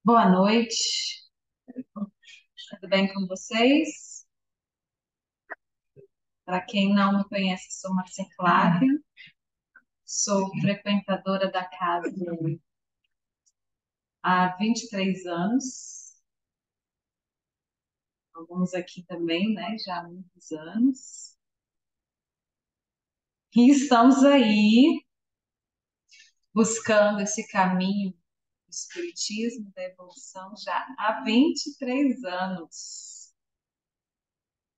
Boa noite, tudo bem com vocês? Para quem não me conhece, sou Marcia Flávia, sou frequentadora da casa há 23 anos, alguns aqui também, né, já há muitos anos. E estamos aí buscando esse caminho do espiritismo, da evolução, já há 23 anos.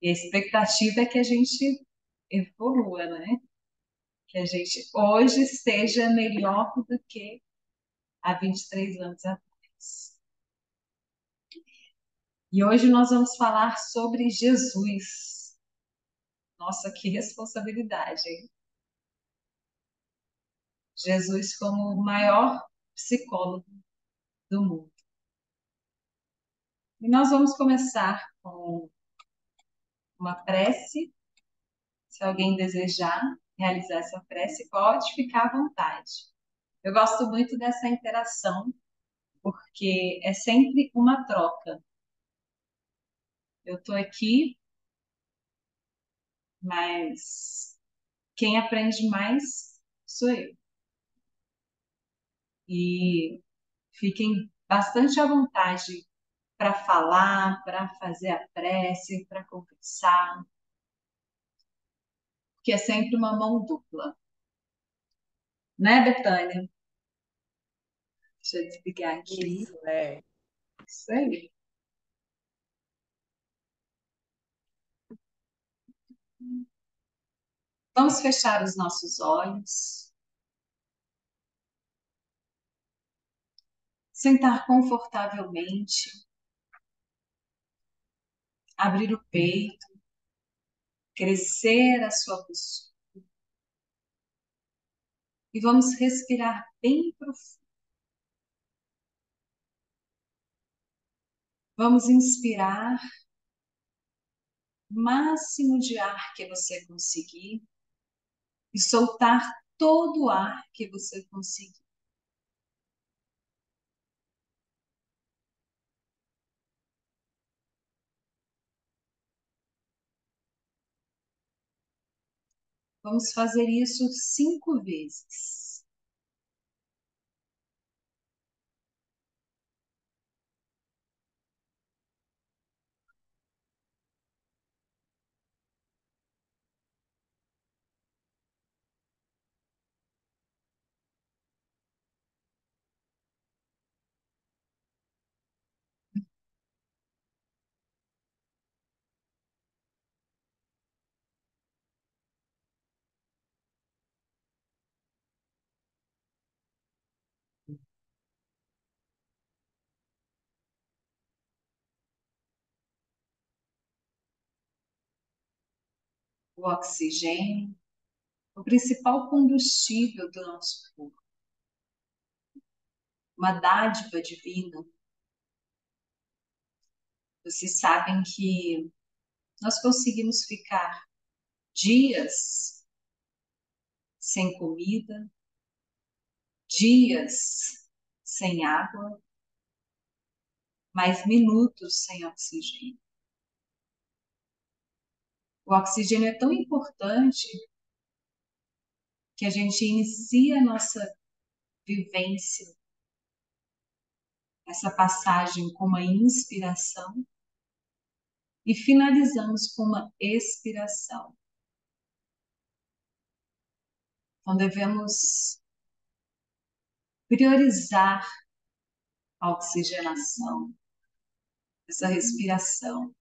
E a expectativa é que a gente evolua, né? Que a gente hoje seja melhor do que há 23 anos atrás. E hoje nós vamos falar sobre Jesus. Nossa, que responsabilidade, hein? Jesus como o maior psicólogo do mundo. E nós vamos começar com uma prece. Se alguém desejar realizar essa prece, pode ficar à vontade. Eu gosto muito dessa interação, porque é sempre uma troca. Eu estou aqui, mas quem aprende mais sou eu. E fiquem bastante à vontade para falar, para fazer a prece, para conversar, porque é sempre uma mão dupla, né, Betânia? Deixa eu desligar aqui. Isso, é. Isso aí. Vamos fechar os nossos olhos, sentar confortavelmente, abrir o peito, crescer a sua postura e vamos respirar bem profundo. Vamos inspirar o máximo de ar que você conseguir e soltar todo o ar que você conseguir. Vamos fazer isso 5 vezes. O oxigênio, o principal combustível do nosso corpo, uma dádiva divina. Vocês sabem que nós conseguimos ficar dias sem comida, dias sem água, mais minutos sem oxigênio. O oxigênio é tão importante que a gente inicia a nossa vivência, essa passagem com uma inspiração e finalizamos com uma expiração. Então devemos priorizar a oxigenação, essa respiração.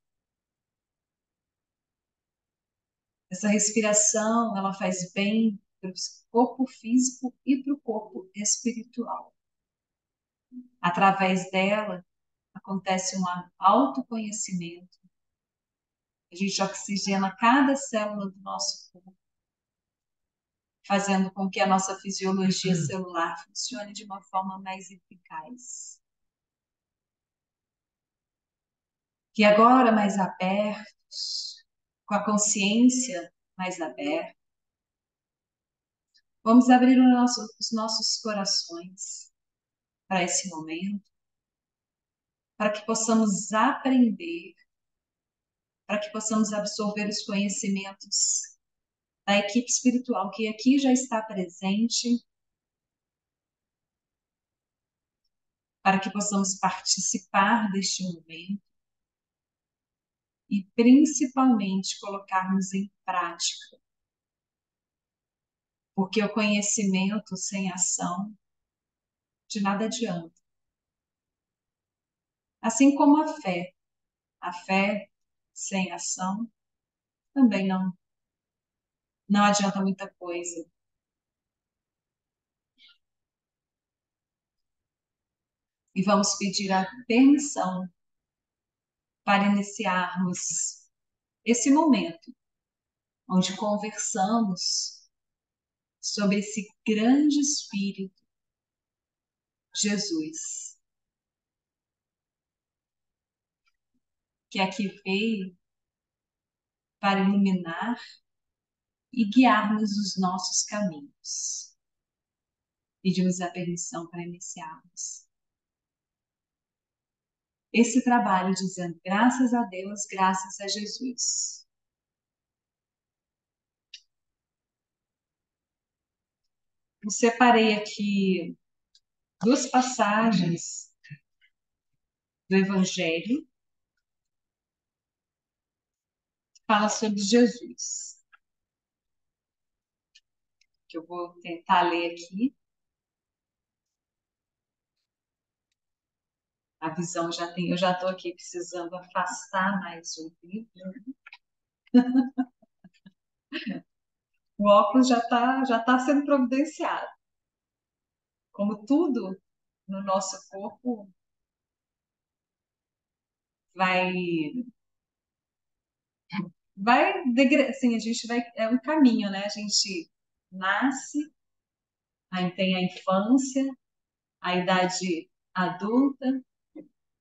Essa respiração, ela faz bem para o corpo físico e para o corpo espiritual. Através dela, acontece um autoconhecimento. A gente oxigena cada célula do nosso corpo, fazendo com que a nossa fisiologia celular funcione de uma forma mais eficaz. E agora, mais abertos, com a consciência mais aberta, vamos abrir os nossos corações para esse momento para que possamos aprender, para que possamos absorver os conhecimentos da equipe espiritual que aqui já está presente, para que possamos participar deste momento e principalmente colocarmos em prática, porque o conhecimento sem ação de nada adianta. Assim como a fé sem ação também não adianta muita coisa. E vamos pedir a permissão para iniciarmos esse momento onde conversamos sobre esse grande Espírito, Jesus, que aqui veio para iluminar e guiar-nos os nossos caminhos. Pedimos a permissão para iniciarmos esse trabalho dizendo graças a Deus, graças a Jesus. Eu separei aqui duas passagens do Evangelho que fala sobre Jesus, que eu vou tentar ler aqui. A visão já tem, eu já estou aqui precisando afastar mais o livro. O óculos já tá sendo providenciado. Como tudo no nosso corpo vai assim, a gente vai, é um caminho, né? A gente nasce, aí tem a infância, a idade adulta,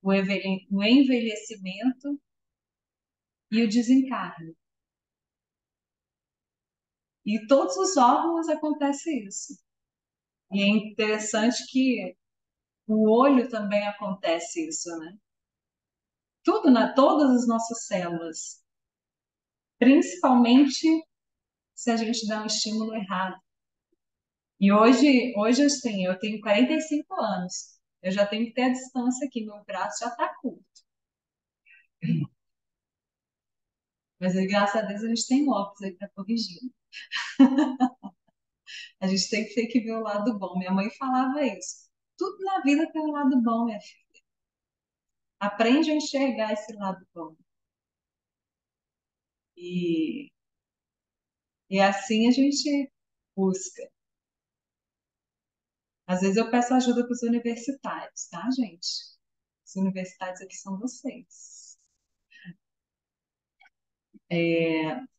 o envelhecimento e o desencarne. E todos os órgãos acontece isso. E é interessante que o olho também acontece isso, né? Todas as nossas células, principalmente se a gente dá um estímulo errado. E hoje assim, eu tenho 45 anos. Eu já tenho que ter a distância aqui, meu braço já está curto. Mas aí, graças a Deus a gente tem óculos aí para corrigir. A gente tem que ver o lado bom. Minha mãe falava isso. Tudo na vida tem um lado bom, minha filha. Aprende a enxergar esse lado bom. E, e assim a gente busca. Às vezes eu peço ajuda para os universitários, tá, gente? Os universitários aqui são vocês.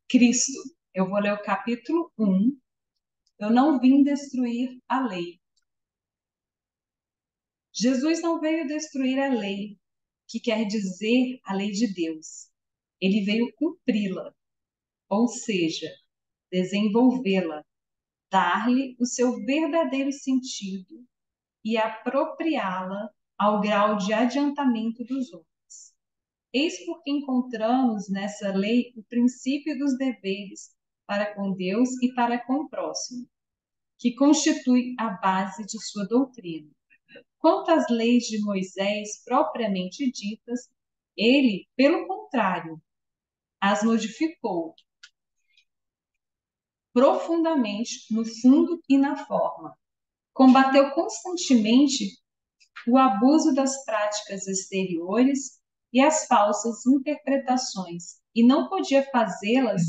Cristo. Eu vou ler o capítulo 1. Eu não vim destruir a lei. Jesus não veio destruir a lei, que quer dizer a lei de Deus. Ele veio cumpri-la, ou seja, desenvolvê-la, dar-lhe o seu verdadeiro sentido e apropriá-la ao grau de adiantamento dos outros. Eis porque encontramos nessa lei o princípio dos deveres para com Deus e para com o próximo, que constitui a base de sua doutrina. Quanto às leis de Moisés propriamente ditas, ele, pelo contrário, as modificou profundamente no fundo e na forma. Combateu constantemente o abuso das práticas exteriores e as falsas interpretações, e não podia fazê-las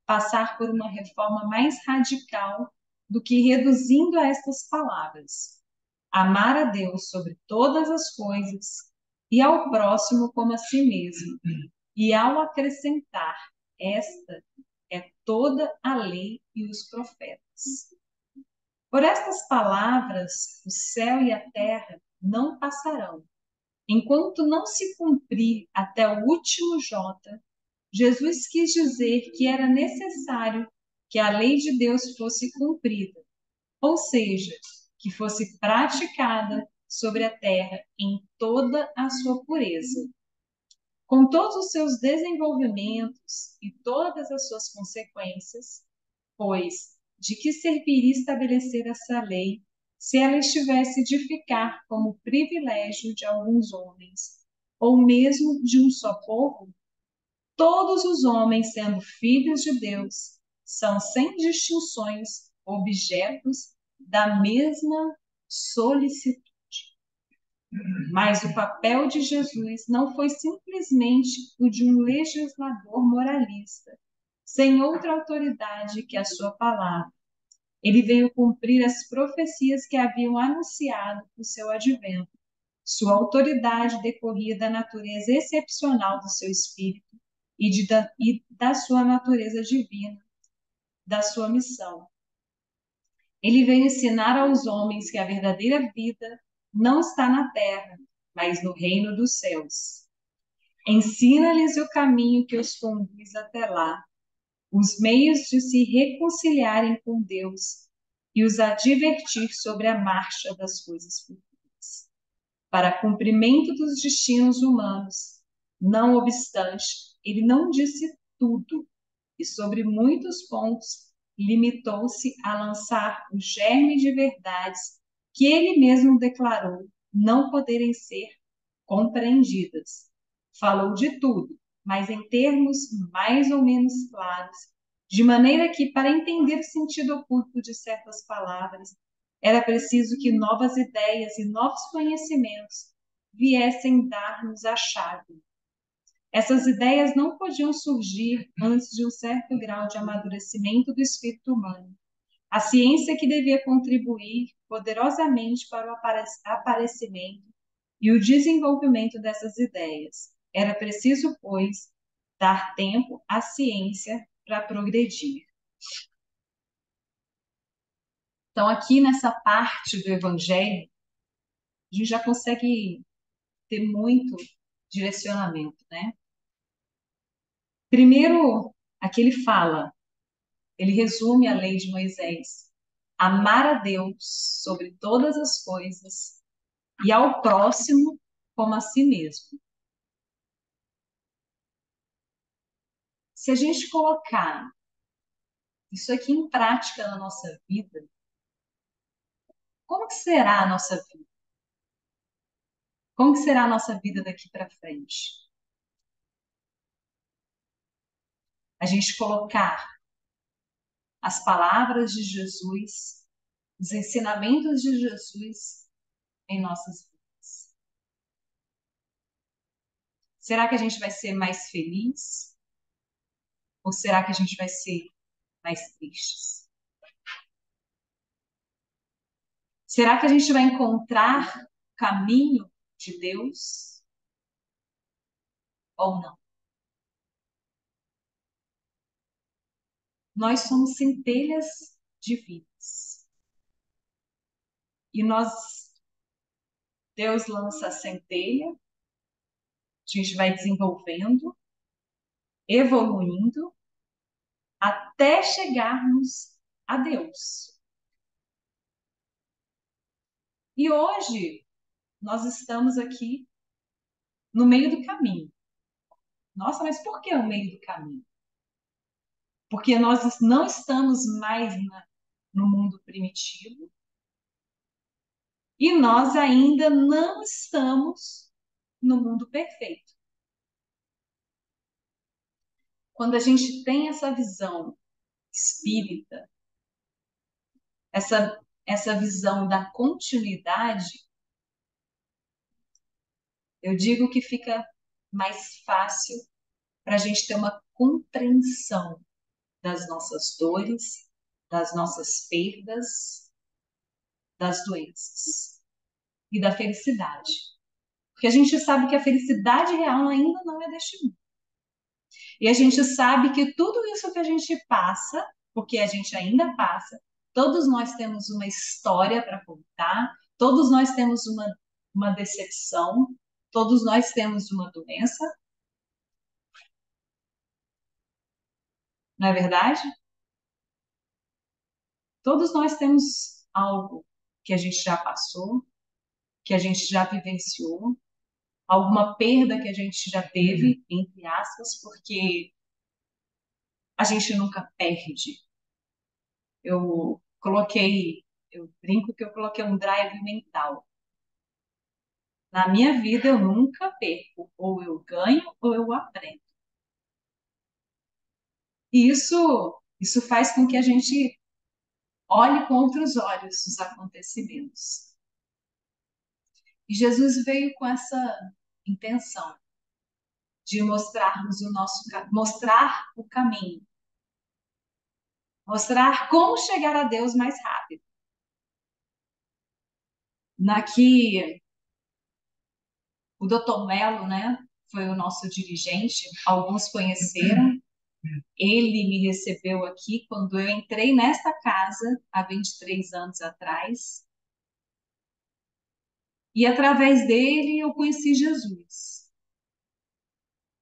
passar por uma reforma mais radical do que reduzindo a estas palavras: amar a Deus sobre todas as coisas e ao próximo como a si mesmo. E ao acrescentar, esta é toda a lei e os profetas. Por estas palavras, o céu e a terra não passarão. Enquanto não se cumprir até o último jota, Jesus quis dizer que era necessário que a lei de Deus fosse cumprida, ou seja, que fosse praticada sobre a terra em toda a sua pureza, com todos os seus desenvolvimentos e todas as suas consequências, pois de que serviria estabelecer essa lei se ela estivesse de ficar como privilégio de alguns homens, ou mesmo de um só povo? Todos os homens, sendo filhos de Deus, são sem distinções objetos da mesma solicitude. Mas o papel de Jesus não foi simplesmente o de um legislador moralista, sem outra autoridade que a sua palavra. Ele veio cumprir as profecias que haviam anunciado o seu advento. Sua autoridade decorria da natureza excepcional do seu espírito e da sua natureza divina, da sua missão. Ele veio ensinar aos homens que a verdadeira vida não está na terra, mas no reino dos céus. Ensina-lhes o caminho que os conduz até lá, os meios de se reconciliarem com Deus e os advertir sobre a marcha das coisas futuras, para cumprimento dos destinos humanos. Não obstante, ele não disse tudo e, sobre muitos pontos, limitou-se a lançar o germe de verdades que ele mesmo declarou não poderem ser compreendidas. Falou de tudo, mas em termos mais ou menos claros, de maneira que, para entender o sentido oculto de certas palavras, era preciso que novas ideias e novos conhecimentos viessem dar-nos a chave. Essas ideias não podiam surgir antes de um certo grau de amadurecimento do espírito humano. A ciência que devia contribuir poderosamente para o aparecimento e o desenvolvimento dessas ideias. Era preciso, pois, dar tempo à ciência para progredir. Então, aqui nessa parte do Evangelho, a gente já consegue ter muito direcionamento, né? Primeiro, aqui ele fala, ele resume a lei de Moisés: amar a Deus sobre todas as coisas e ao próximo como a si mesmo. Se a gente colocar isso aqui em prática na nossa vida, como que será a nossa vida? Como que será a nossa vida daqui para frente? A gente colocar as palavras de Jesus, os ensinamentos de Jesus em nossas vidas. Será que a gente vai ser mais feliz? Ou será que a gente vai ser mais tristes? Será que a gente vai encontrar o caminho de Deus ou não? Nós somos centelhas divinas. E Deus lança a centelha, a gente vai desenvolvendo, evoluindo, até chegarmos a Deus. E hoje nós estamos aqui no meio do caminho. Nossa, mas por que o meio do caminho? Porque nós não estamos mais no mundo primitivo e nós ainda não estamos no mundo perfeito. Quando a gente tem essa visão espírita, essa visão da continuidade, eu digo que fica mais fácil para a gente ter uma compreensão das nossas dores, das nossas perdas, das doenças e da felicidade. Porque a gente sabe que a felicidade real ainda não é deste mundo. E a gente sabe que tudo isso que a gente passa, porque a gente ainda passa, todos nós temos uma história para contar, todos nós temos uma decepção, todos nós temos uma doença, não é verdade? Todos nós temos algo que a gente já passou, que a gente já vivenciou, alguma perda que a gente já teve, entre aspas, porque a gente nunca perde. Eu eu brinco que eu coloquei um drive mental. Na minha vida eu nunca perco, ou eu ganho ou eu aprendo. E isso faz com que a gente olhe com outros olhos os acontecimentos. E Jesus veio com essa intenção de mostrarmos mostrar o caminho, mostrar como chegar a Deus mais rápido. Naqui o Dr. Mello, né, foi o nosso dirigente, alguns conheceram. Ele me recebeu aqui quando eu entrei nesta casa há 23 anos atrás. E através dele eu conheci Jesus.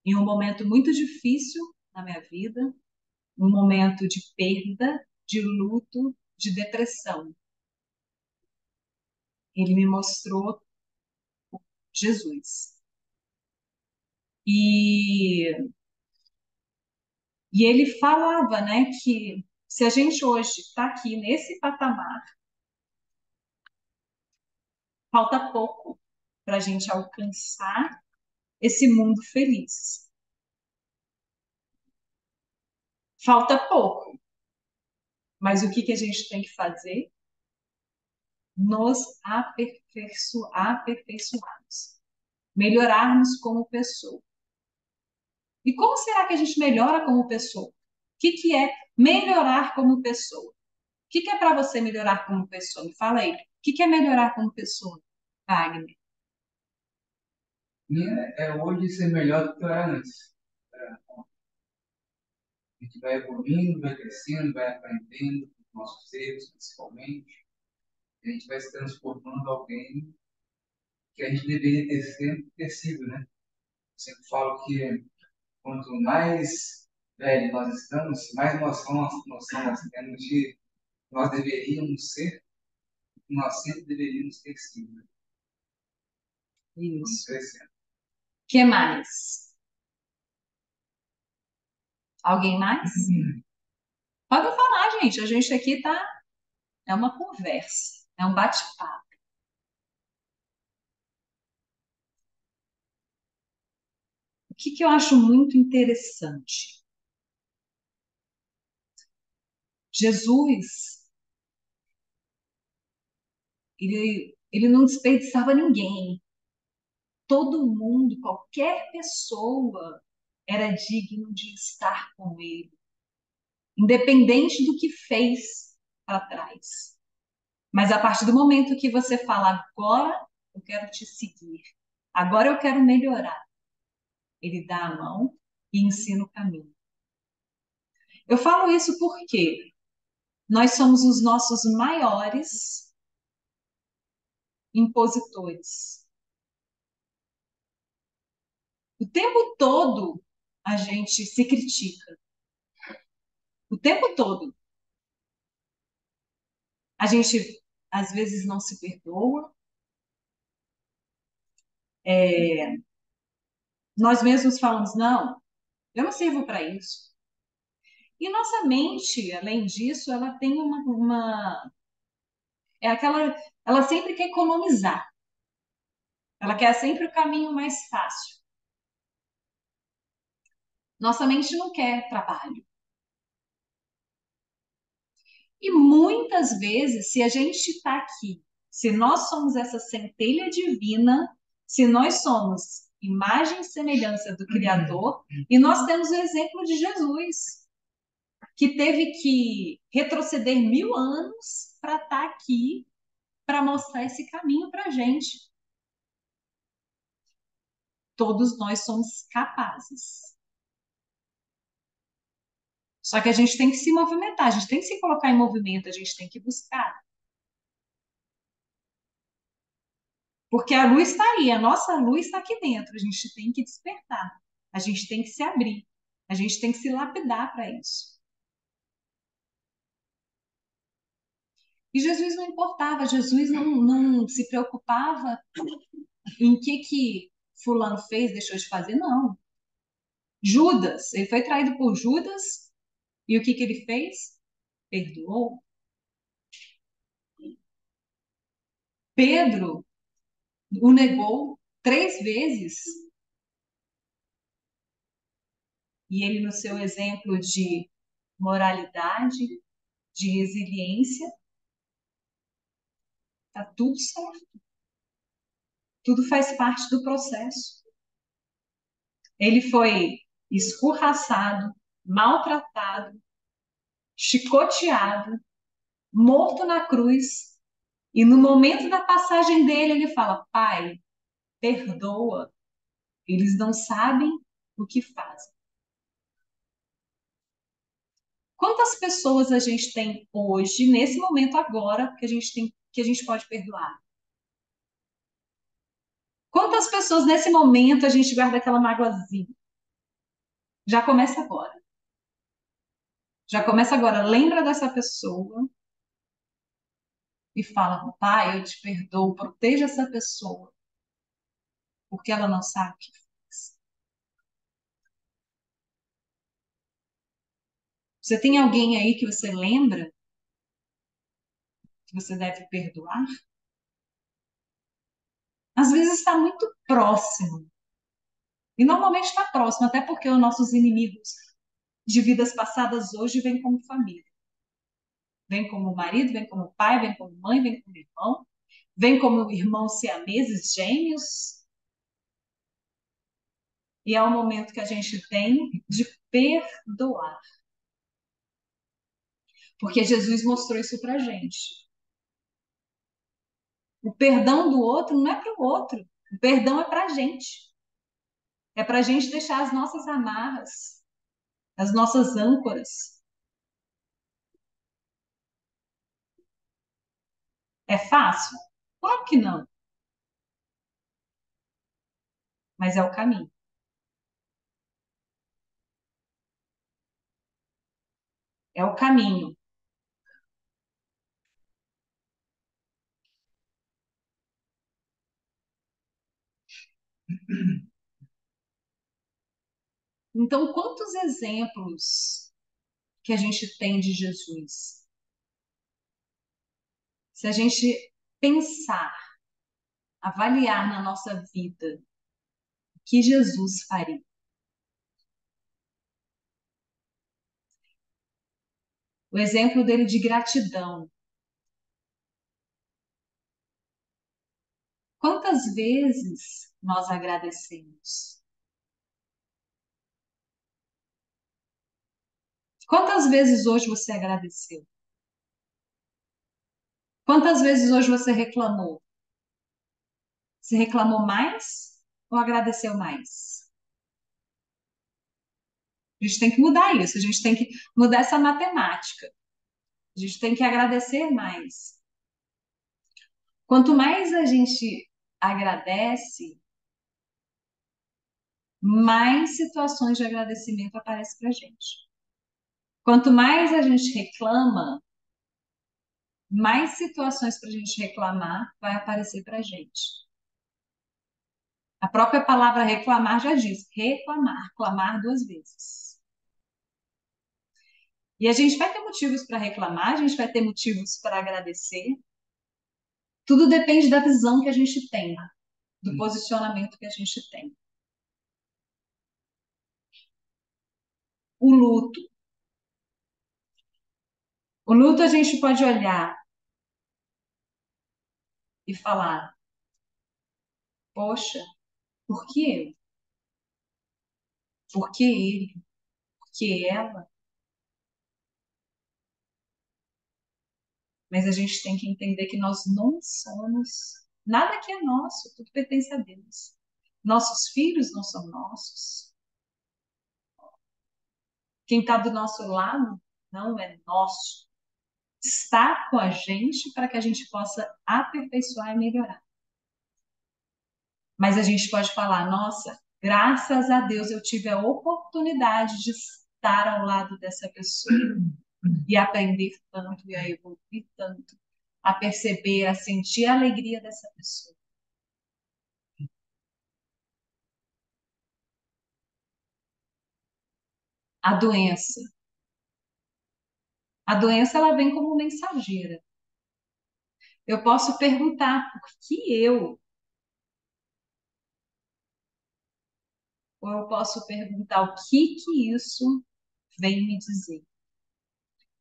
Em um momento muito difícil na minha vida, um momento de perda, de luto, de depressão. Ele me mostrou Jesus. E, e ele falava, né, que se a gente hoje está aqui nesse patamar, falta pouco para a gente alcançar esse mundo feliz. Falta pouco, mas o que que a gente tem que fazer? Nos aperfeiçoarmos, melhorarmos como pessoa. E como será que a gente melhora como pessoa? O que é melhorar como pessoa? O que é para você melhorar como pessoa? Me fala aí. O que é melhorar como pessoa, Wagner? Hoje ser melhor do que eu era antes. A gente vai evoluindo, vai crescendo, vai aprendendo com nossos erros, principalmente. E a gente vai se transformando em alguém que a gente deveria ter sempre ter sido, né? Eu sempre falo que quanto mais velho nós estamos, mais noção nós temos de nós deveríamos ser, nós sempre deveríamos ter sido. Né? Vamos Isso. crescendo. Que mais? Alguém mais? Pode falar, gente. A gente aqui tá. É uma conversa, é um bate-papo. O que eu acho muito interessante? Jesus, ele não desperdiçava ninguém. Todo mundo, qualquer pessoa, era digno de estar com ele, independente do que fez para trás. Mas a partir do momento que você fala, agora eu quero te seguir, agora eu quero melhorar, ele dá a mão e ensina o caminho. Eu falo isso porque nós somos os nossos maiores impositores. O tempo todo a gente se critica. O tempo todo. A gente, às vezes, não se perdoa. É, nós mesmos falamos, não, eu não sirvo para isso. E nossa mente, além disso, ela tem é aquela, ela sempre quer economizar. Ela quer sempre o caminho mais fácil. Nossa mente não quer trabalho. E muitas vezes, se a gente está aqui, se nós somos essa centelha divina, se nós somos imagem e semelhança do Criador, e nós temos o exemplo de Jesus, que teve que retroceder 1000 anos para estar aqui, para mostrar esse caminho para a gente. Todos nós somos capazes. Só que a gente tem que se movimentar, a gente tem que se colocar em movimento, a gente tem que buscar. Porque a luz está aí, a nossa luz está aqui dentro, a gente tem que despertar, a gente tem que se abrir, a gente tem que se lapidar para isso. E Jesus não importava, Jesus não se preocupava em que fulano fez, deixou de fazer, não. Judas, ele foi traído por Judas, e o que ele fez? Perdoou. Pedro o negou 3 vezes, e ele, no seu exemplo de moralidade, de resiliência, está tudo certo. Tudo faz parte do processo. Ele foi escorraçado, maltratado, chicoteado, morto na cruz. E no momento da passagem dele, ele fala: Pai, perdoa, eles não sabem o que fazem. Quantas pessoas a gente tem hoje, nesse momento agora, que a gente pode perdoar? Quantas pessoas nesse momento a gente guarda aquela mágoazinha? Já começa agora. Já começa agora. Lembra dessa pessoa e fala: Pai, eu te perdoo, proteja essa pessoa, porque ela não sabe o que faz. Você tem alguém aí que você lembra que você deve perdoar? Às vezes está muito próximo. E normalmente está próximo, até porque os nossos inimigos de vidas passadas hoje vêm como família. Vem como marido, vem como pai, vem como mãe, vem como irmão, vem como irmãos siameses, gêmeos. E é o momento que a gente tem de perdoar. Porque Jesus mostrou isso pra gente. O perdão do outro não é para o outro. O perdão é para a gente. É para a gente deixar as nossas amarras, as nossas âncoras. É fácil? Claro que não, mas é o caminho. É o caminho. Então, quantos exemplos que a gente tem de Jesus? Se a gente pensar, avaliar na nossa vida o que Jesus faria. O exemplo dele de gratidão. Quantas vezes nós agradecemos? Quantas vezes hoje você agradeceu? Quantas vezes hoje você reclamou? Você reclamou mais ou agradeceu mais? A gente tem que mudar isso, a gente tem que mudar essa matemática. A gente tem que agradecer mais. Quanto mais a gente agradece, mais situações de agradecimento aparecem para a gente. Quanto mais a gente reclama, mais situações para a gente reclamar vai aparecer para a gente. A própria palavra reclamar já diz, reclamar, clamar 2 vezes. E a gente vai ter motivos para reclamar, a gente vai ter motivos para agradecer. Tudo depende da visão que a gente tem, do posicionamento que a gente tem. O luto. O luto a gente pode olhar e falar, poxa, por que eu? Por que ele? Por que ela? Mas a gente tem que entender que nós não somos, nada que é nosso, tudo pertence a Deus. Nossos filhos não são nossos. Quem está do nosso lado não é nosso. Está com a gente para que a gente possa aperfeiçoar e melhorar. Mas a gente pode falar, nossa, graças a Deus eu tive a oportunidade de estar ao lado dessa pessoa e aprender tanto e a evoluir tanto. a perceber, a sentir a alegria dessa pessoa. A doença. A doença ela vem como mensageira. Eu posso perguntar por que eu, ou eu posso perguntar o que isso vem me dizer.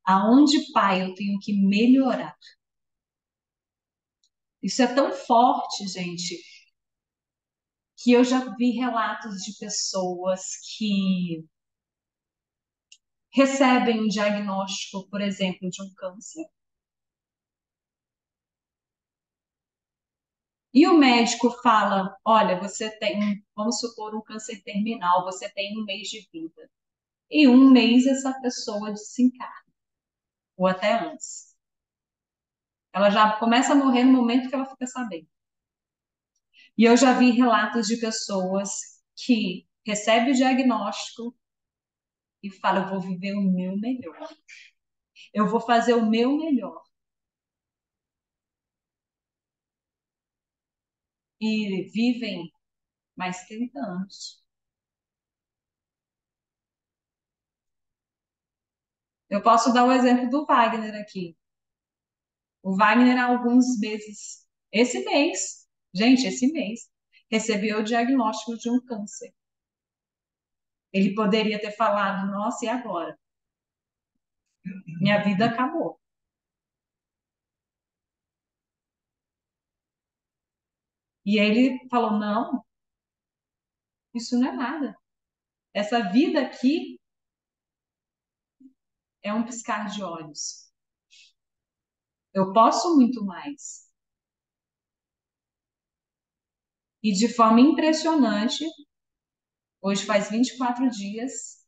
Aonde, Pai, eu tenho que melhorar? Isso é tão forte, gente, que eu já vi relatos de pessoas que recebem um diagnóstico, por exemplo, de um câncer, e o médico fala: olha, você tem, vamos supor, um câncer terminal, você tem um mês de vida. E um mês essa pessoa desencarna, ou até antes. Ela já começa a morrer no momento que ela fica sabendo. E eu já vi relatos de pessoas que recebem o diagnóstico e falam: eu vou viver o meu melhor. Eu vou fazer o meu melhor. E vivem mais 30 anos. Eu posso dar o exemplo do Wagner aqui. O Wagner, há alguns meses, esse mês, gente, esse mês, recebeu o diagnóstico de um câncer. Ele poderia ter falado: nossa, e agora? Minha vida acabou. E ele falou: não, isso não é nada. Essa vida aqui é um piscar de olhos. Eu posso muito mais. E de forma impressionante, hoje faz 24 dias,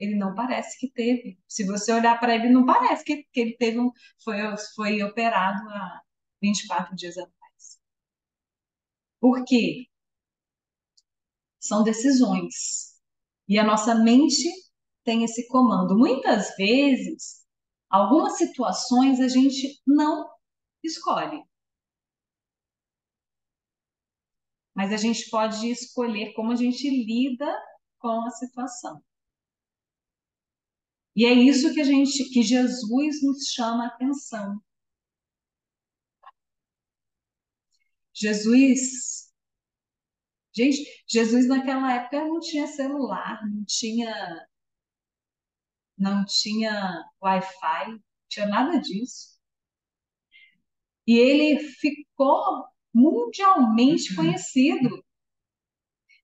ele não parece que teve. Se você olhar para ele, não parece que ele teve foi operado há 24 dias atrás. Por quê? São decisões. E a nossa mente tem esse comando. Muitas vezes, algumas situações a gente não escolhe, mas a gente pode escolher como a gente lida com a situação. E é isso que Jesus nos chama a atenção. Jesus, gente, Jesus naquela época não tinha celular, não tinha Wi-Fi, não tinha nada disso. E ele ficou mundialmente conhecido.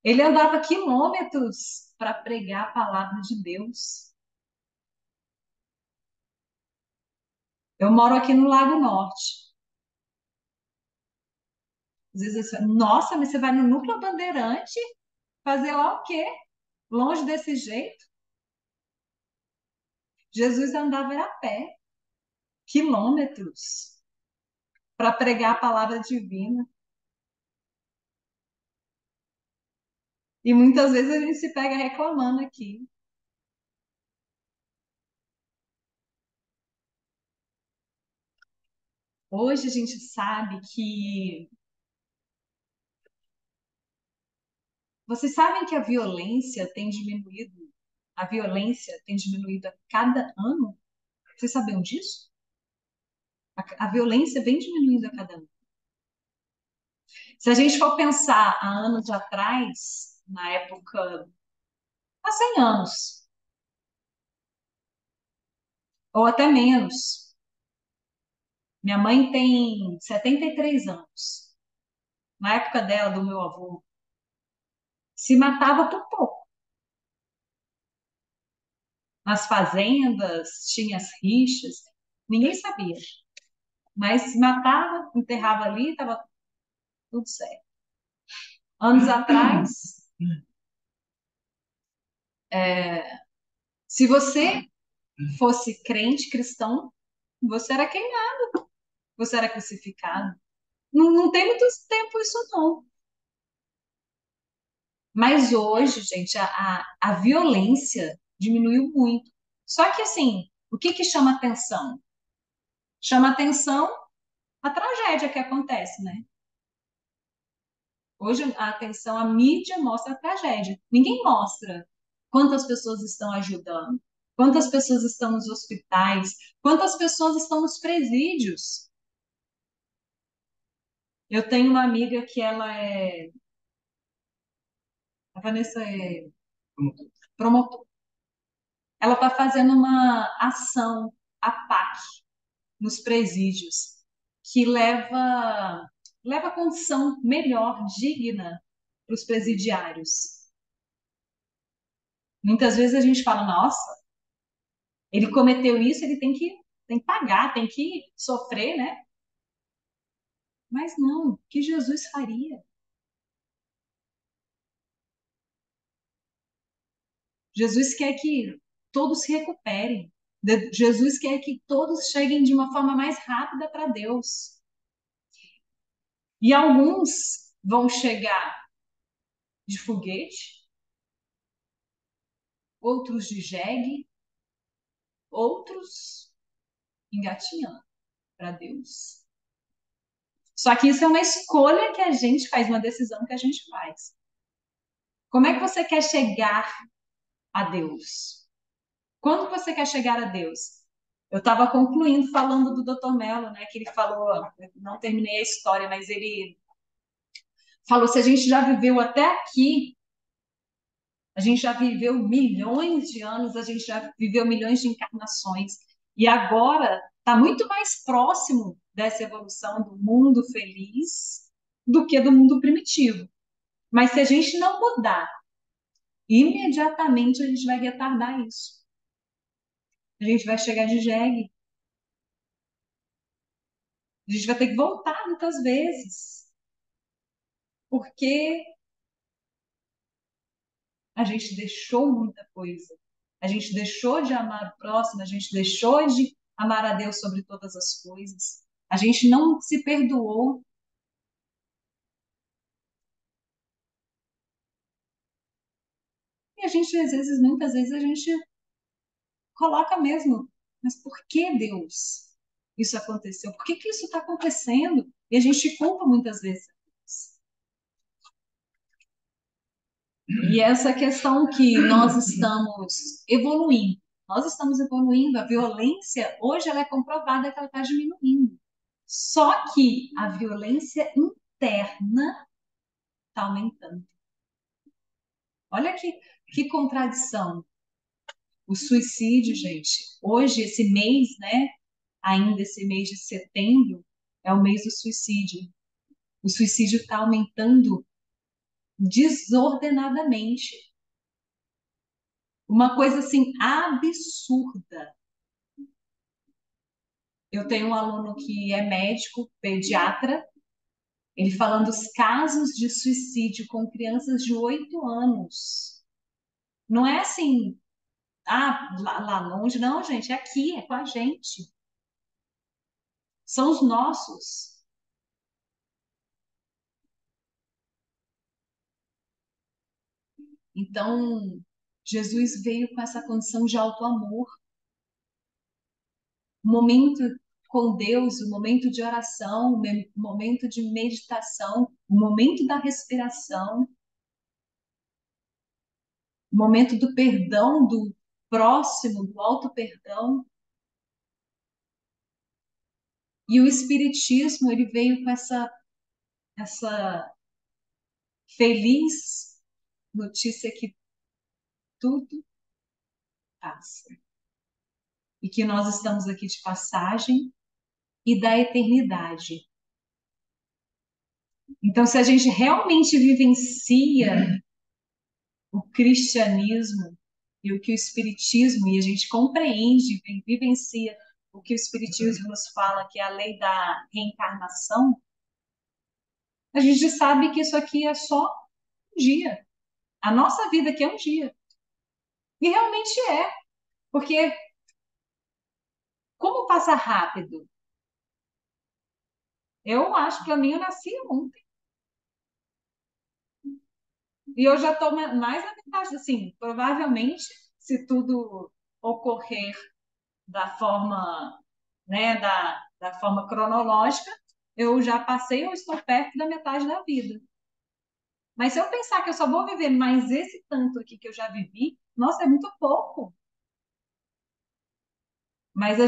Ele andava quilômetros para pregar a palavra de Deus. Eu moro aqui no Lago Norte. Às vezes você fala: nossa, mas você vai no Núcleo Bandeirante fazer lá o quê? Longe desse jeito? Jesus andava a pé, quilômetros, para pregar a palavra divina. E muitas vezes a gente se pega reclamando aqui. Hoje a gente sabe que. Vocês sabem que a violência tem diminuído a cada ano? Vocês sabiam disso? A violência vem diminuindo a cada ano. Se a gente for pensar há anos atrás, na época, há 100 anos, ou até menos. Minha mãe tem 73 anos. Na época dela, do meu avô, se matava por pouco. Nas fazendas, tinha as rixas, ninguém sabia. Mas se matava, enterrava ali, estava tudo certo. Anos atrás, se você fosse crente, cristão, você era queimado, você era crucificado. Não, não tem muito tempo isso, não. Mas hoje, gente, a violência diminuiu muito. Só que, assim, o que chama atenção? Chama atenção a tragédia que acontece, né? Hoje, a atenção, a mídia mostra a tragédia. Ninguém mostra quantas pessoas estão ajudando, quantas pessoas estão nos hospitais, quantas pessoas estão nos presídios. Eu tenho uma amiga que a Vanessa é promotora. Ela está fazendo uma ação, a PAC, nos presídios, que leva condição melhor, digna para os presidiários. Muitas vezes a gente fala, nossa, ele cometeu isso, ele tem que pagar, tem que sofrer, né? Mas não, o que Jesus faria? Jesus quer que todos se recuperem. Jesus quer que todos cheguem de uma forma mais rápida para Deus. E alguns vão chegar de foguete, outros de jegue, outros engatinhando para Deus. Só que isso é uma escolha que a gente faz, uma decisão que a gente faz. Como é que você quer chegar a Deus? Quando você quer chegar a Deus? Eu estava concluindo falando do Dr. Mello, né? Que ele falou, não terminei a história, mas ele falou: se a gente já viveu até aqui, a gente já viveu milhões de anos, a gente já viveu milhões de encarnações, e agora está muito mais próximo dessa evolução do mundo feliz do que do mundo primitivo. Mas se a gente não mudar, imediatamente a gente vai retardar isso. A gente vai chegar de jegue. A gente vai ter que voltar muitas vezes. Porque a gente deixou muita coisa. A gente deixou de amar o próximo, a gente deixou de amar a Deus sobre todas as coisas. A gente não se perdoou. E a gente, às vezes, muitas vezes, a gente coloca mesmo, mas por que Deus isso aconteceu? Por que que isso está acontecendo? E a gente culpa muitas vezes. E essa questão que nós estamos evoluindo, a violência, hoje ela é comprovada que ela está diminuindo. Só que a violência interna está aumentando. Olha que contradição. O suicídio, gente, hoje, esse mês, né? Ainda esse mês de setembro, é o mês do suicídio. O suicídio está aumentando desordenadamente. Uma coisa assim absurda. Eu tenho um aluno que é médico, pediatra, ele falando dos casos de suicídio com crianças de 8 anos. Não é assim, lá longe, não, gente, é aqui, é com a gente. São os nossos. Então, Jesus veio com essa condição de alto amor. O momento com Deus, o momento de oração, o momento de meditação, o momento da respiração, o momento do perdão do próximo, do auto-perdão. E o Espiritismo, ele veio com essa feliz notícia que tudo passa. E que nós estamos aqui de passagem e da eternidade. Então, se a gente realmente vivencia o cristianismo e o que o Espiritismo, e a gente compreende, vivencia o que o Espiritismo nos fala, que é a lei da reencarnação, a gente sabe que isso aqui é só um dia. A nossa vida aqui é um dia. E realmente é. Porque como passa rápido? Eu acho, para mim, eu nasci ontem. E eu já estou mais na metade, assim, provavelmente, se tudo ocorrer da forma, né, da forma cronológica, eu já passei ou estou perto da metade da vida. Mas se eu pensar que eu só vou viver mais esse tanto aqui que eu já vivi, nossa, é muito pouco. Mas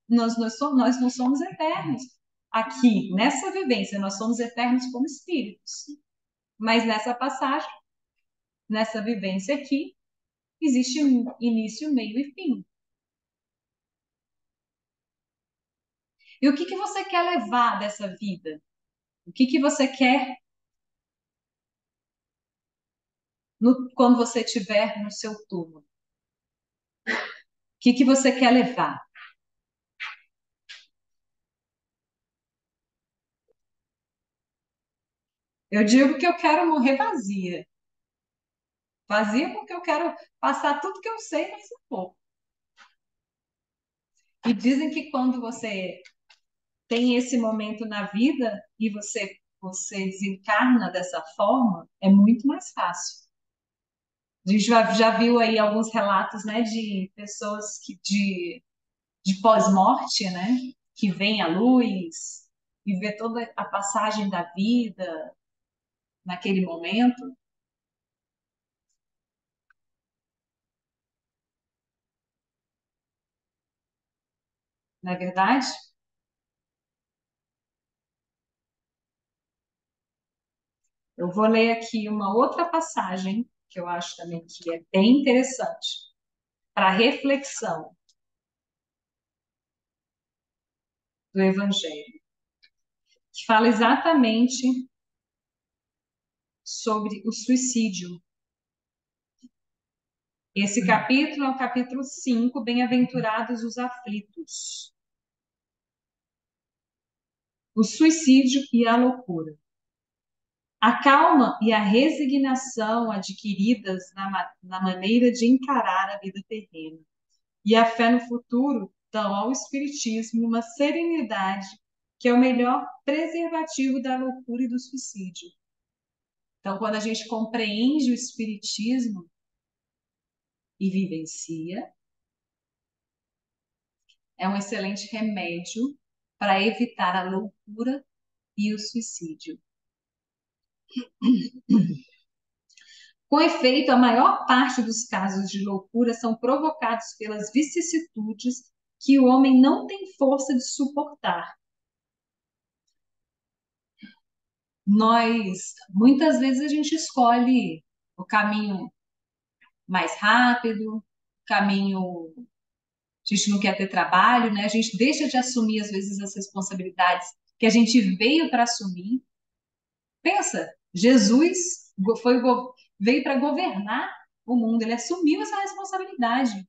nós não somos eternos. Aqui, nessa vivência, nós somos eternos como espíritos. Mas nessa passagem, nessa vivência aqui, existe um início, meio e fim. E o que que você quer levar dessa vida? O que que você quer quando você estiver no seu túmulo? O que que você quer levar? Eu digo que eu quero morrer vazia. Vazia porque eu quero passar tudo que eu sei, mais um pouco. E dizem que quando você tem esse momento na vida e você desencarna dessa forma, é muito mais fácil. A gente já viu aí alguns relatos, né, de pessoas de pós-morte, né, que vêm à luz e vê toda a passagem da vida naquele momento, não é verdade? Eu vou ler aqui uma outra passagem que eu acho também que é bem interessante para reflexão do Evangelho, que fala exatamente sobre o suicídio. Esse capítulo é o capítulo 5, Bem-aventurados os aflitos. O suicídio e a loucura. A calma e a resignação adquiridas na maneira de encarar a vida terrena e a fé no futuro dão ao Espiritismo uma serenidade que é o melhor preservativo da loucura e do suicídio. Então, quando a gente compreende o Espiritismo e vivencia, é um excelente remédio para evitar a loucura e o suicídio. Com efeito, a maior parte dos casos de loucura são provocados pelas vicissitudes que o homem não tem força de suportar. Muitas vezes, a gente escolhe o caminho mais rápido, o caminho. A gente não quer ter trabalho, né? A gente deixa de assumir, às vezes, as responsabilidades que a gente veio para assumir. Pensa, Jesus foi, veio para governar o mundo, ele assumiu essa responsabilidade.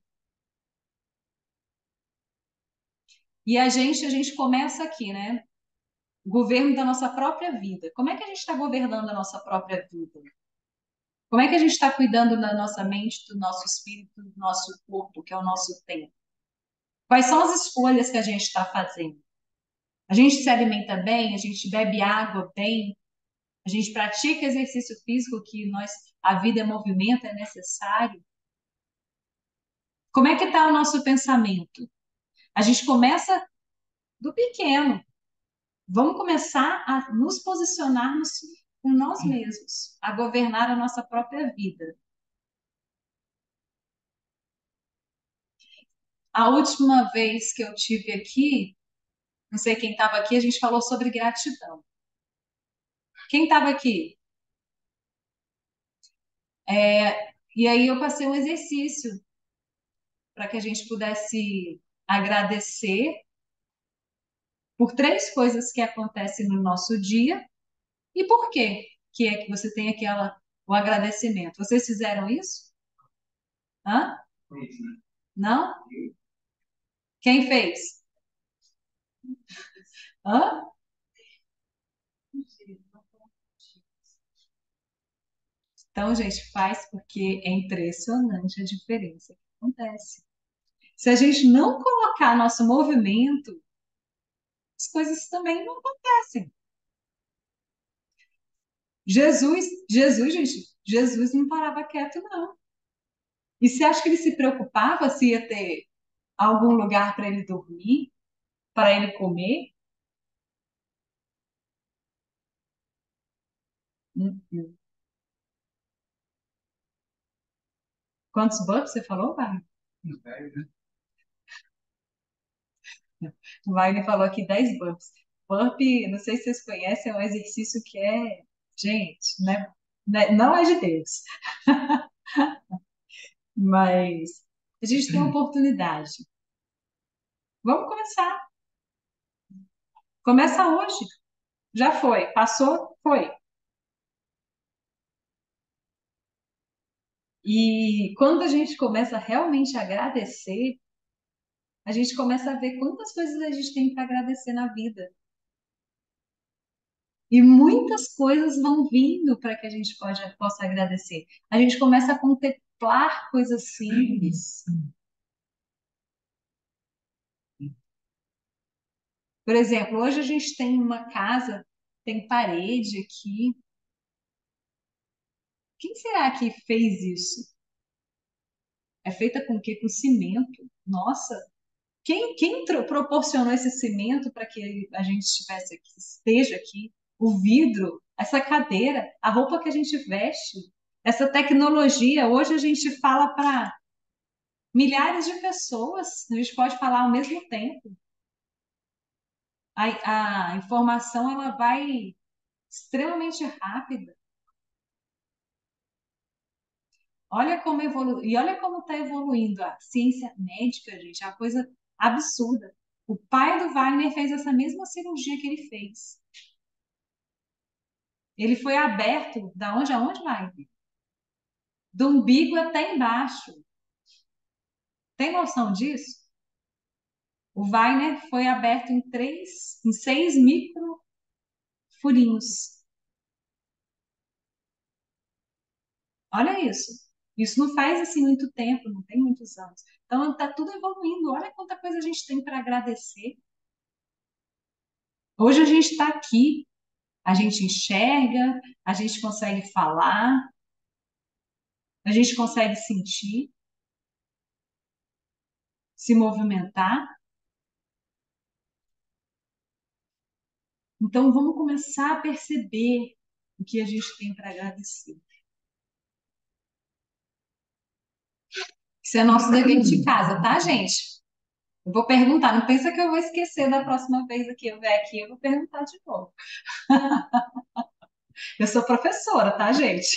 E a gente começa aqui, né? O governo da nossa própria vida. Como é que a gente está governando a nossa própria vida? Como é que a gente está cuidando da nossa mente, do nosso espírito, do nosso corpo, que é o nosso tempo? Quais são as escolhas que a gente está fazendo? A gente se alimenta bem, a gente bebe água bem, a gente pratica exercício físico, a vida é movimento, é necessário. Como é que está o nosso pensamento? A gente começa do pequeno. Vamos começar a nos posicionarmos com nós mesmos, a governar a nossa própria vida. A última vez que eu tive aqui, não sei quem estava aqui, a gente falou sobre gratidão. Quem estava aqui? E aí eu passei um exercício para que a gente pudesse agradecer por três coisas que acontecem no nosso dia e por quê que é que você tem o agradecimento. Vocês fizeram isso? Hã? Não? Quem fez? Hã? Então, gente, faz porque é impressionante a diferença que acontece. Se a gente não colocar nosso movimento, as coisas também não acontecem. Jesus não parava quieto, não. E você acha que ele se preocupava se ia ter algum lugar para ele dormir, para ele comer? Uhum. Quantos burpees você falou, Wagner? Velho, né? O Wagner falou aqui 10 burpees. Burpee, não sei se vocês conhecem, é um exercício que é, gente, né? Não é de Deus, mas a gente tem oportunidade. Vamos começar. Começa hoje. Já foi. Passou? Foi. E quando a gente começa realmente a agradecer, a gente começa a ver quantas coisas a gente tem para agradecer na vida. E muitas coisas vão vindo para que a gente possa agradecer. A gente começa a contemplar coisas simples. Por exemplo, hoje a gente tem uma casa, tem parede aqui. Quem será que fez isso? É feita com o quê? Com cimento. Nossa, quem proporcionou esse cimento para que a gente estivesse aqui, esteja aqui? O vidro, essa cadeira, a roupa que a gente veste, essa tecnologia. Hoje a gente fala para milhares de pessoas, a gente pode falar ao mesmo tempo. A informação ela vai extremamente rápida. Olha como e olha como está evoluindo a ciência médica, gente, é uma coisa absurda. O pai do Wagner fez essa mesma cirurgia que ele fez. Ele foi aberto da onde aonde, Wagner? Do umbigo até embaixo. Tem noção disso? O Wagner foi aberto em 6 micro furinhos. Olha isso. Isso não faz assim muito tempo, não tem muitos anos. Então está tudo evoluindo. Olha quanta coisa a gente tem para agradecer. Hoje a gente está aqui, a gente enxerga, a gente consegue falar, a gente consegue sentir, se movimentar. Então vamos começar a perceber o que a gente tem para agradecer. Isso é nosso dever de casa, tá, gente? Eu vou perguntar, não pensa que eu vou esquecer da próxima vez que eu vier aqui, eu vou perguntar de novo. Eu sou professora, tá, gente?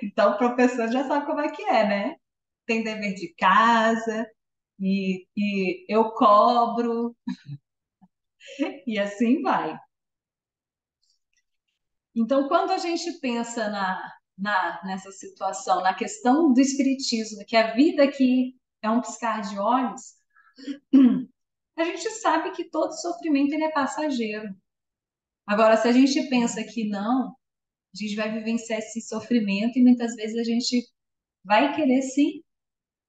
Então, o professor já sabe como é que é, né? Tem dever de casa, e eu cobro, e assim vai. Então, quando a gente pensa nessa situação, na questão do espiritismo, que a vida aqui é um piscar de olhos, a gente sabe que todo sofrimento ele é passageiro. Agora, se a gente pensa que não, a gente vai vivenciar esse sofrimento e muitas vezes a gente vai querer sim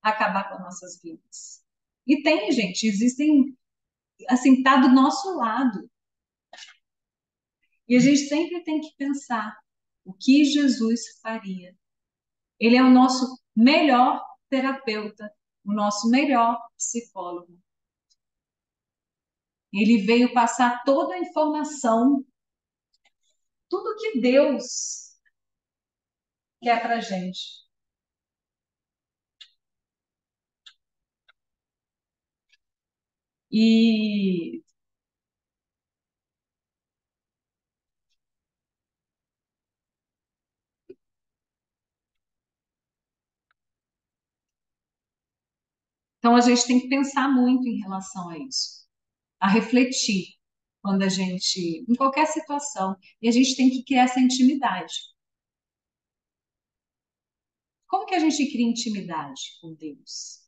acabar com as nossas vidas. E tem, gente, existem, assim, tá do nosso lado. E a gente sempre tem que pensar o que Jesus faria. Ele é o nosso melhor terapeuta, o nosso melhor psicólogo. Ele veio passar toda a informação, tudo que Deus quer para gente. E então a gente tem que pensar muito em relação a isso, a refletir quando a gente, em qualquer situação, e a gente tem que criar essa intimidade. Como que a gente cria intimidade com Deus?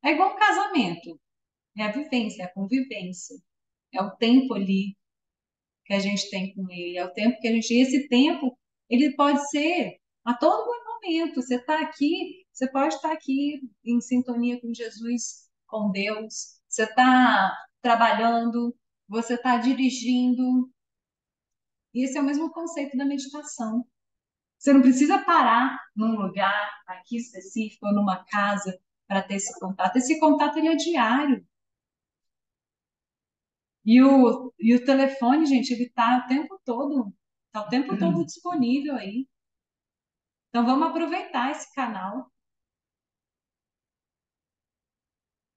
É igual um casamento, é a vivência, é a convivência, é o tempo ali que a gente tem com Ele, é o tempo que a gente. E esse tempo, ele pode ser a todo momento. Você está aqui, você pode estar aqui em sintonia com Jesus, com Deus. Você está trabalhando, você está dirigindo. E esse é o mesmo conceito da meditação. Você não precisa parar num lugar aqui específico ou numa casa para ter esse contato. Esse contato ele é diário. E o telefone, gente, ele tá o tempo todo disponível aí. Então vamos aproveitar esse canal.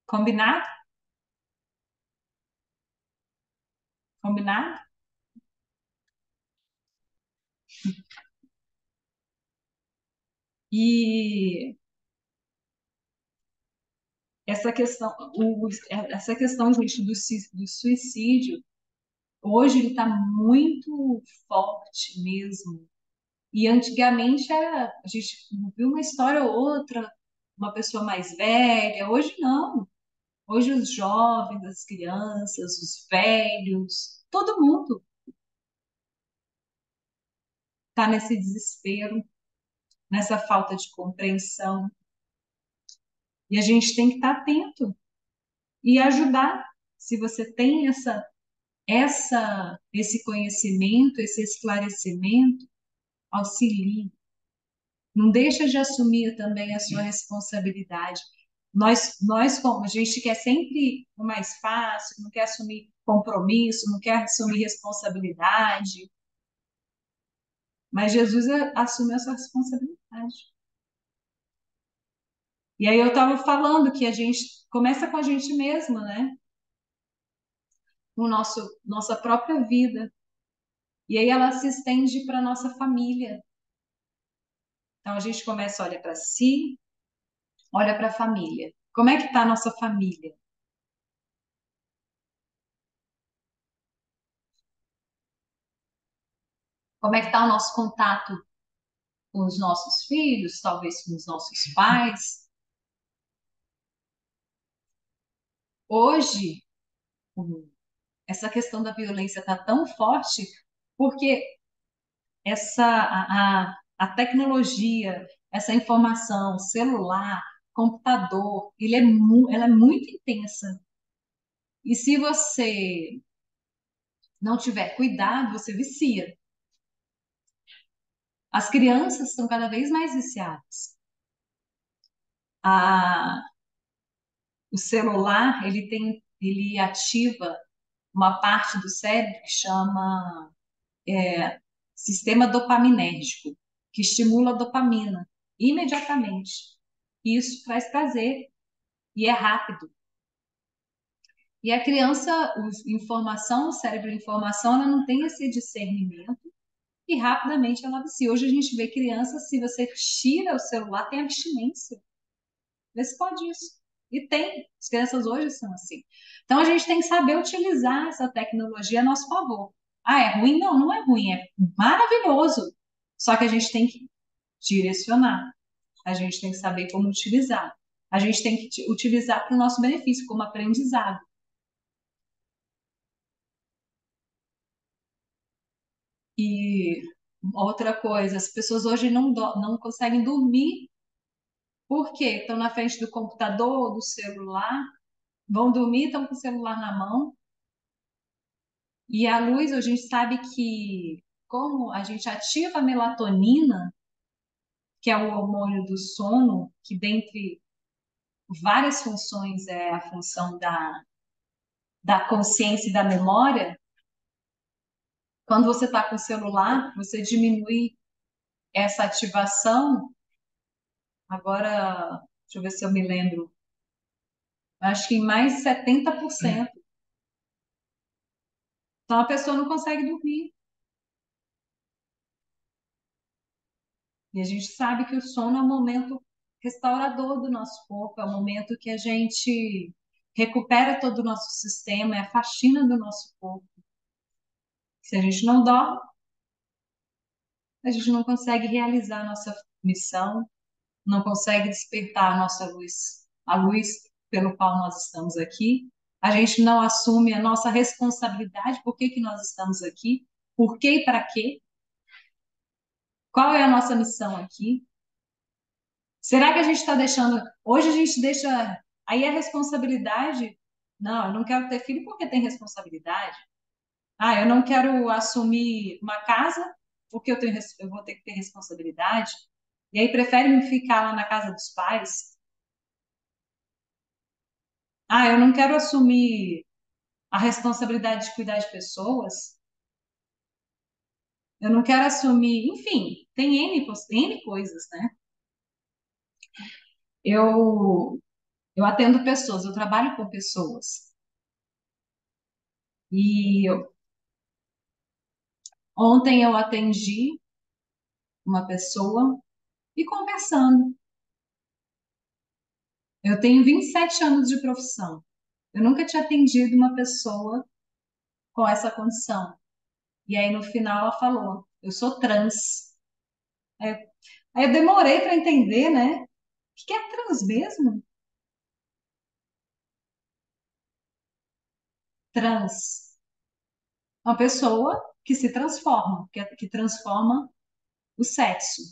Combinado? Combinado? E essa questão, gente, do suicídio, hoje ele está muito forte mesmo. E antigamente a gente viu uma história ou outra, uma pessoa mais velha. Hoje não. Hoje os jovens, as crianças, os velhos, todo mundo está nesse desespero, nessa falta de compreensão. E a gente tem que estar atento e ajudar. Se você tem esse conhecimento, esse esclarecimento, auxilie. Não deixa de assumir também a sua responsabilidade. Como a gente quer sempre o mais fácil, não quer assumir compromisso, não quer assumir responsabilidade, mas Jesus assumiu essa responsabilidade. E aí eu estava falando que a gente começa com a gente mesma, né? Nossa própria vida. E aí ela se estende para a nossa família. Então a gente começa, olha para si, olha para a família. Como é que está a nossa família? Como é que está o nosso contato com os nossos filhos, talvez com os nossos pais? Hoje, essa questão da violência está tão forte porque a tecnologia, essa informação, celular, computador, ela é muito intensa. E se você não tiver cuidado, você vicia. As crianças estão cada vez mais viciadas. A, o celular, ele ativa uma parte do cérebro que chama sistema dopaminérgico, que estimula a dopamina imediatamente. Isso traz prazer e é rápido. E a criança, informação, o cérebro de informação, ela não tem esse discernimento e rapidamente ela vicia. Hoje a gente vê crianças, se você tira o celular, tem abstinência. Vê se pode isso. E tem. As crianças hoje são assim. Então a gente tem que saber utilizar essa tecnologia a nosso favor. Ah, é ruim? Não, não é ruim. É maravilhoso. Só que a gente tem que direcionar. A gente tem que saber como utilizar. A gente tem que utilizar para o nosso benefício, como aprendizado. E outra coisa, as pessoas hoje não conseguem dormir porque estão na frente do computador, do celular, vão dormir, estão com o celular na mão. E a luz, a gente sabe que como a gente ativa a melatonina, que é o hormônio do sono, que dentre várias funções é a função da consciência e da memória, quando você está com o celular, você diminui essa ativação. Agora, deixa eu ver se eu me lembro, acho que em mais de 70%. Então a pessoa não consegue dormir. E a gente sabe que o sono é um momento restaurador do nosso corpo, é o momento que a gente recupera todo o nosso sistema, é a faxina do nosso corpo. Se a gente não dorme, a gente não consegue realizar a nossa missão, não consegue despertar a nossa luz, a luz pelo qual nós estamos aqui. A gente não assume a nossa responsabilidade, por que que nós estamos aqui, por que e para quê, qual é a nossa missão aqui. Será que a gente está deixando. Hoje a gente deixa. Aí a responsabilidade. Não, eu não quero ter filho porque tem responsabilidade. Ah, eu não quero assumir uma casa porque eu vou ter que ter responsabilidade. E aí prefere ficar lá na casa dos pais. Ah, eu não quero assumir. a responsabilidade de cuidar de pessoas. Eu não quero assumir, enfim, tem N coisas, né? Eu, eu atendo pessoas, eu trabalho com pessoas. Ontem eu atendi uma pessoa e conversando. Eu tenho 27 anos de profissão. Eu nunca tinha atendido uma pessoa com essa condição. E aí no final ela falou: eu sou trans. Aí, aí eu demorei para entender, né? O que é trans mesmo? Trans. Uma pessoa que se transforma, que transforma o sexo.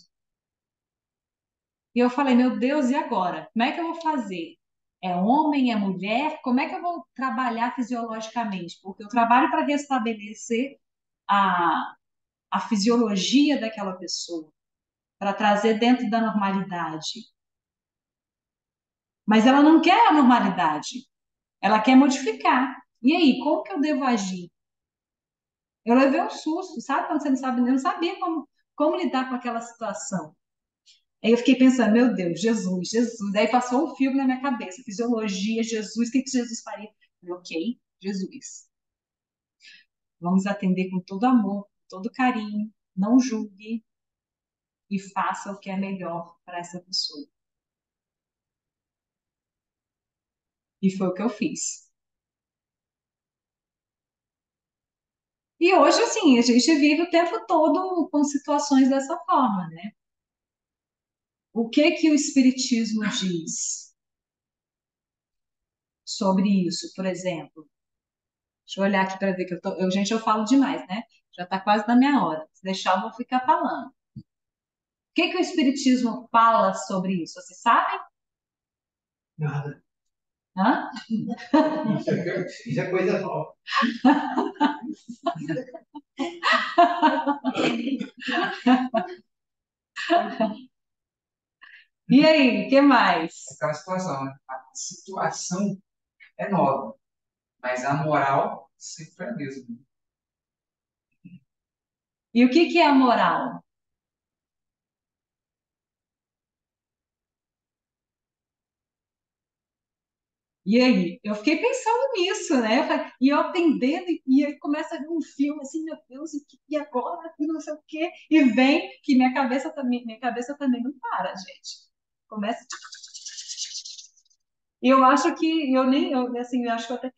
E eu falei: meu Deus, e agora? Como é que eu vou fazer? É homem, é mulher? Como é que eu vou trabalhar fisiologicamente? Porque eu trabalho para restabelecer a, a fisiologia daquela pessoa, para trazer dentro da normalidade. Mas ela não quer a normalidade, ela quer modificar. E aí, como que eu devo agir? Eu levei um susto, sabe? Quando você não sabe, eu não sabia como lidar com aquela situação. Aí eu fiquei pensando, meu Deus, Jesus, Jesus. Aí passou um filme na minha cabeça, fisiologia, Jesus, o que que Jesus faria? Eu falei, ok, Jesus. Vamos atender com todo amor, com todo carinho, não julgue e faça o que é melhor para essa pessoa. E foi o que eu fiz. E hoje, assim, a gente vive o tempo todo com situações dessa forma, né? O que que o Espiritismo diz sobre isso, por exemplo? Deixa eu olhar aqui para ver que gente, eu falo demais, né? Já está quase na minha hora. Se deixar, eu vou ficar falando. O que que o Espiritismo fala sobre isso? Vocês sabem? Nada. Hã? Isso é coisa nova. E aí, o que mais? Aquela situação, né? A situação é nova, mas a moral sempre é a mesma. E o que que é a moral? E aí, eu fiquei pensando nisso, né? E eu atendendo, e aí começa a vir um filme assim, meu Deus, e agora? E não sei o quê. E vem, que minha cabeça também não para, gente. Começa. E eu acho que, eu nem, eu, assim, eu acho que eu até.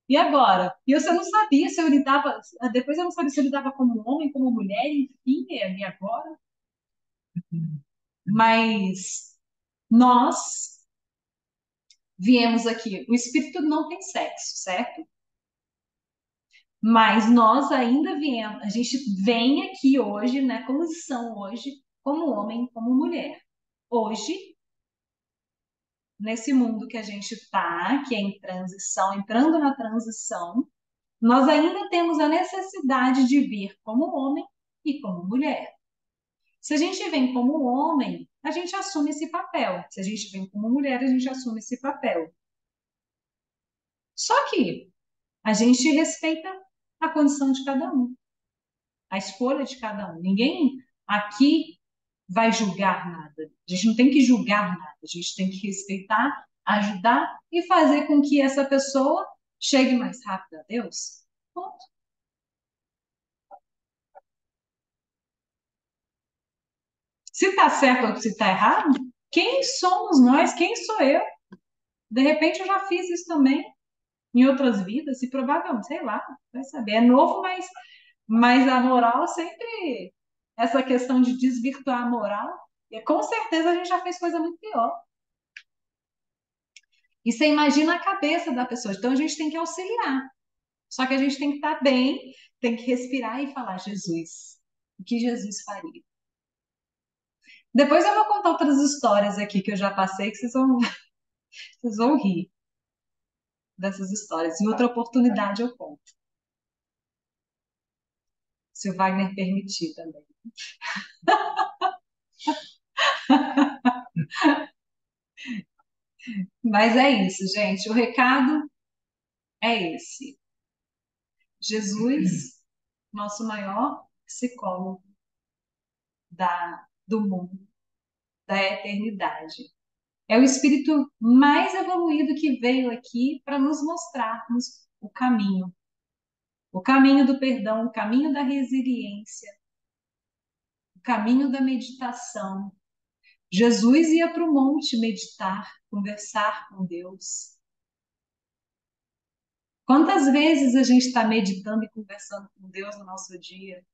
E agora? E eu não sabia se eu lidava, depois eu não sabia se eu lidava como homem, como mulher, enfim, e agora? Mas nós viemos aqui, o espírito não tem sexo, certo? Mas nós ainda viemos, a gente vem aqui hoje, né, como são hoje, como homem, como mulher. Hoje, nesse mundo que a gente está, que é em transição, entrando na transição, nós ainda temos a necessidade de vir como homem e como mulher. Se a gente vem como homem, a gente assume esse papel. Se a gente vem como mulher, a gente assume esse papel. Só que a gente respeita a condição de cada um, a escolha de cada um. Ninguém aqui vai julgar nada. A gente não tem que julgar nada. A gente tem que respeitar, ajudar e fazer com que essa pessoa chegue mais rápido a Deus. Ponto. Se está certo ou se está errado, quem somos nós? Quem sou eu? De repente eu já fiz isso também em outras vidas e provavelmente, sei lá, vai saber. É novo, mas a moral sempre, essa questão de desvirtuar a moral, e com certeza a gente já fez coisa muito pior. E você imagina a cabeça da pessoa. Então a gente tem que auxiliar. Só que a gente tem que estar bem, tem que respirar e falar, Jesus, o que Jesus faria? Depois eu vou contar outras histórias aqui que eu já passei, que vocês vão rir dessas histórias. Em outra oportunidade eu conto, se o Wagner permitir também. Mas é isso, gente. O recado é esse. Jesus, nosso maior psicólogo do mundo, da eternidade. É o espírito mais evoluído que veio aqui para nos mostrarmos o caminho do perdão, o caminho da resiliência, o caminho da meditação. Jesus ia para o monte meditar, conversar com Deus. Quantas vezes a gente está meditando e conversando com Deus no nosso dia?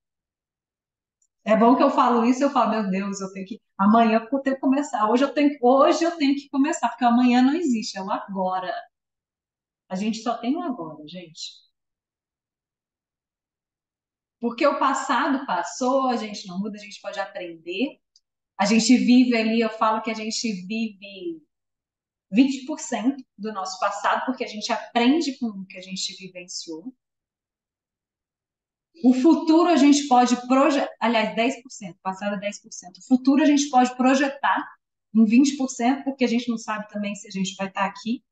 É bom que eu falo isso, eu falo, meu Deus, eu tenho que. Amanhã eu tenho que começar. Hoje eu tenho que começar, porque amanhã não existe, é o agora. A gente só tem o agora, gente. Porque o passado passou, a gente não muda, a gente pode aprender. A gente vive ali, eu falo que a gente vive 20% do nosso passado, porque a gente aprende com o que a gente vivenciou. O futuro a gente pode projetar, aliás, 10%, passado é 10%. O futuro a gente pode projetar em 20%, porque a gente não sabe também se a gente vai estar aqui,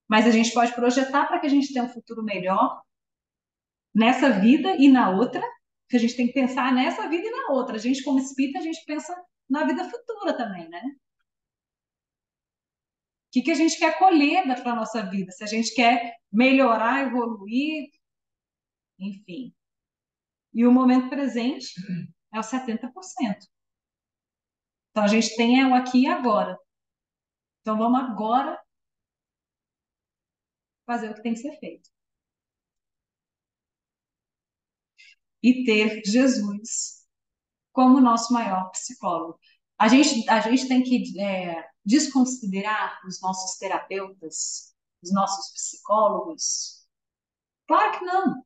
mas a gente pode projetar para que a gente tenha um futuro melhor nessa vida e na outra, que a gente tem que pensar nessa vida e na outra. A gente, como espírita, a gente pensa na vida futura também, né? O que a gente quer colher para a nossa vida? Se a gente quer melhorar, evoluir, enfim. E o momento presente é o 70%. Então a gente tem o aqui e agora. Então vamos agora fazer o que tem que ser feito. E ter Jesus como nosso maior psicólogo. A gente tem que desconsiderar os nossos terapeutas, os nossos psicólogos? Claro que não.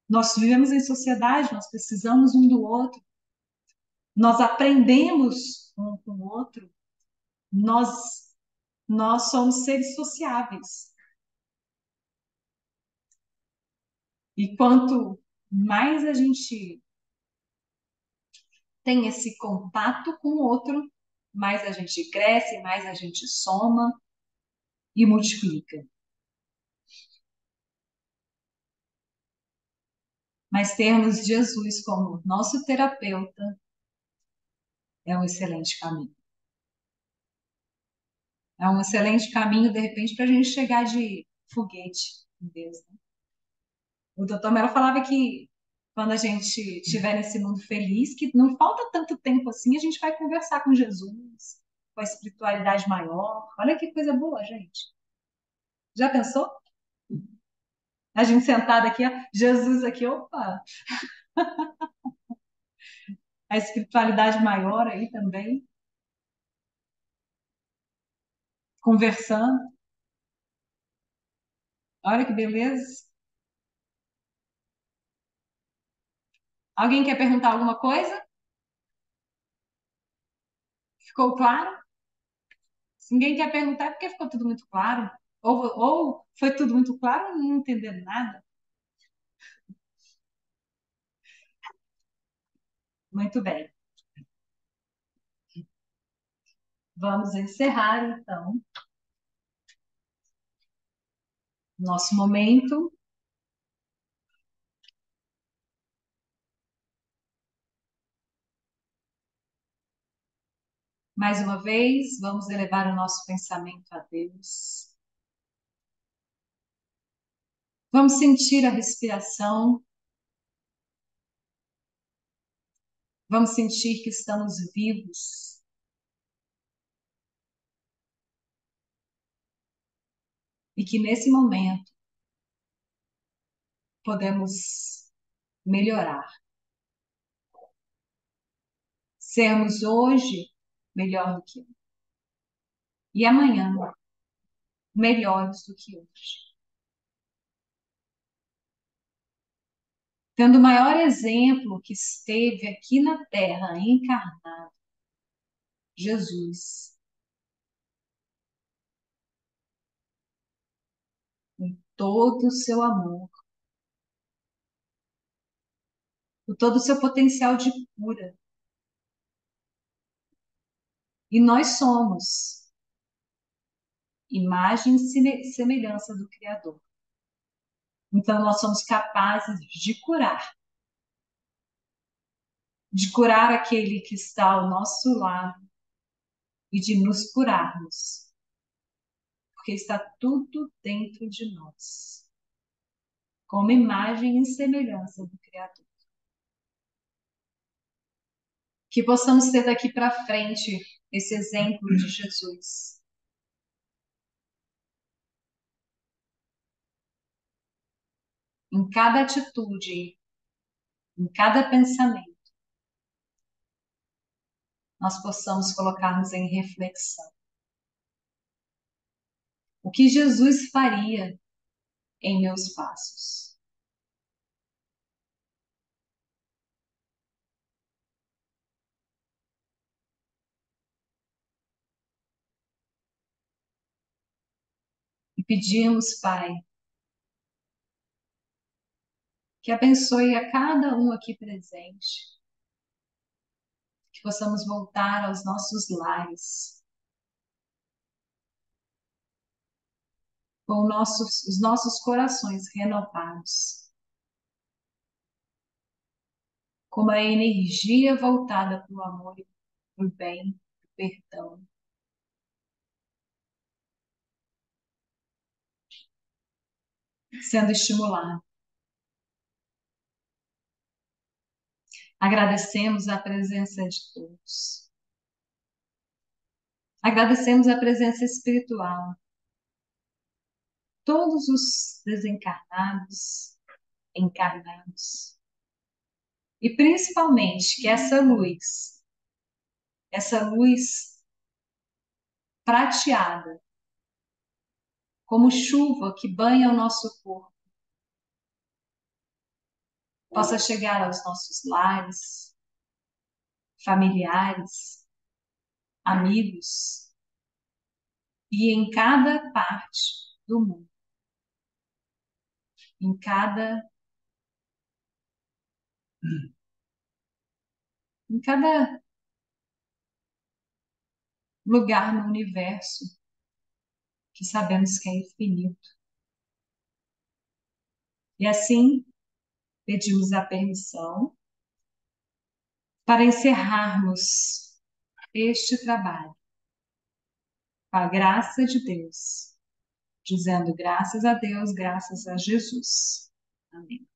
Nós vivemos em sociedade, nós precisamos um do outro, nós aprendemos um com o outro, nós, nós somos seres sociáveis. E quanto mais a gente tem esse contato com o outro, mais a gente cresce, mais a gente soma e multiplica. Mas termos Jesus como nosso terapeuta é um excelente caminho. É um excelente caminho, de repente, para a gente chegar de foguete em Deus. Né? O doutor Melo falava que quando a gente estiver nesse mundo feliz, que não falta tanto tempo assim, a gente vai conversar com Jesus, com a espiritualidade maior. Olha que coisa boa, gente. Já pensou? A gente sentada aqui, ó, Jesus aqui, opa, a espiritualidade maior aí também, conversando. Olha que beleza. Alguém quer perguntar alguma coisa? Ficou claro? Se ninguém quer perguntar, é porque ficou tudo muito claro. Ou foi tudo muito claro, não entendendo nada. Muito bem. Vamos encerrar, então, nosso momento. Mais uma vez, vamos elevar o nosso pensamento a Deus. Vamos sentir a respiração. Vamos sentir que estamos vivos. E que nesse momento podemos melhorar. Sermos hoje melhor do que ontem. E amanhã melhores do que hoje. Tendo o maior exemplo que esteve aqui na Terra, encarnado, Jesus, com todo o seu amor, com todo o seu potencial de cura. E nós somos imagem e semelhança do Criador. Então, nós somos capazes de curar aquele que está ao nosso lado e de nos curarmos, porque está tudo dentro de nós, como imagem e semelhança do Criador. Que possamos ter daqui para frente esse exemplo de Jesus. Em cada atitude, em cada pensamento, nós possamos colocarmos em reflexão. O que Jesus faria em meus passos? E pedirmos, Pai, que abençoe a cada um aqui presente, que possamos voltar aos nossos lares, com os nossos corações renovados, com uma energia voltada para o amor, para o bem, para o perdão. Sendo estimulado. Agradecemos a presença de todos. Agradecemos a presença espiritual. Todos os desencarnados, encarnados. E principalmente que essa luz prateada, como chuva que banha o nosso corpo, possa chegar aos nossos lares, familiares, amigos e em cada parte do mundo, em cada lugar no universo que sabemos que é infinito. E assim, pedimos a permissão para encerrarmos este trabalho, com a graça de Deus, dizendo graças a Deus, graças a Jesus. Amém.